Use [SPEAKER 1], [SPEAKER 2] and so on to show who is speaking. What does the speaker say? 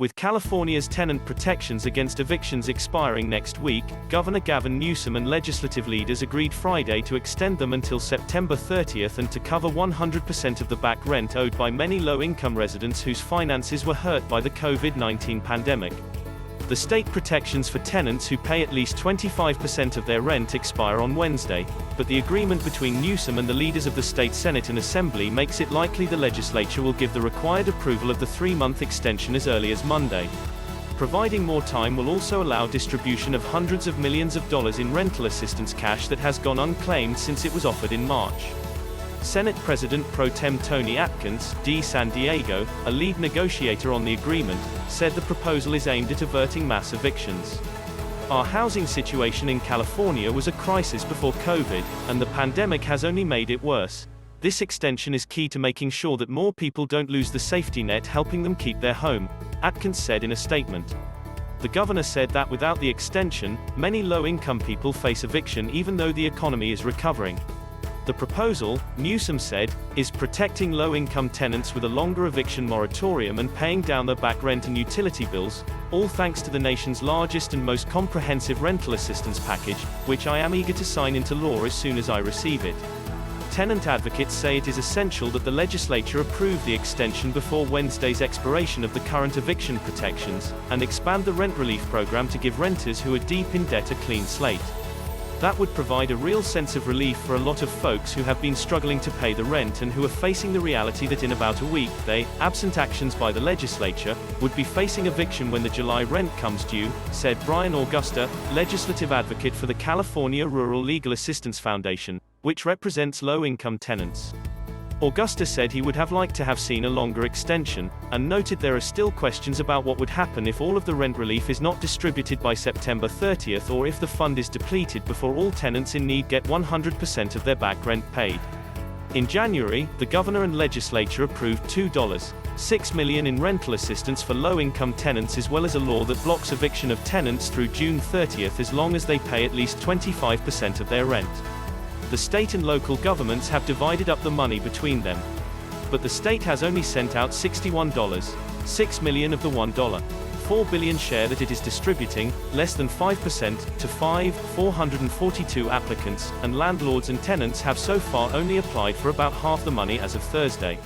[SPEAKER 1] With California's tenant protections against evictions expiring next week, Governor Gavin Newsom and legislative leaders agreed Friday to extend them until September 30th and to cover 100% of the back rent owed by many low-income residents whose finances were hurt by the COVID-19 pandemic. The state protections for tenants who pay at least 25% of their rent expire on Wednesday, but the agreement between Newsom and the leaders of the state Senate and Assembly makes it likely the legislature will give the required approval of the 3-month extension as early as Monday. Providing more time will also allow distribution of hundreds of millions of dollars in rental assistance cash that has gone unclaimed since it was offered in March. Senate President Pro Tem Toni Atkins, D. San Diego, a lead negotiator on the agreement, said the proposal is aimed at averting mass evictions. Our housing situation in California was a crisis before COVID, and the pandemic has only made it worse. This extension is key to making sure that more people don't lose the safety net helping them keep their home, Atkins said in a statement. The governor said that without the extension, many low-income people face eviction even though the economy is recovering. The proposal, Newsom said, is protecting low-income tenants with a longer eviction moratorium and paying down their back rent and utility bills, all thanks to the nation's largest and most comprehensive rental assistance package, which I am eager to sign into law as soon as I receive it. Tenant advocates say it is essential that the legislature approve the extension before Wednesday's expiration of the current eviction protections, and expand the rent relief program to give renters who are deep in debt a clean slate. That would provide a real sense of relief for a lot of folks who have been struggling to pay the rent and who are facing the reality that in about a week they, absent actions by the legislature, would be facing eviction when the July rent comes due, said Brian Augusta, legislative advocate for the California Rural Legal Assistance Foundation, which represents low-income tenants. Augusta said he would have liked to have seen a longer extension, and noted there are still questions about what would happen if all of the rent relief is not distributed by September 30th or if the fund is depleted before all tenants in need get 100% of their back rent paid. In January, the governor and legislature approved $2.6 million in rental assistance for low-income tenants as well as a law that blocks eviction of tenants through June 30th as long as they pay at least 25% of their rent. The state and local governments have divided up the money between them. But the state has only sent out $61.6 million of the $1.4 billion share that it is distributing, less than 5%, to 442 applicants, and landlords and tenants have so far only applied for about half the money as of Thursday.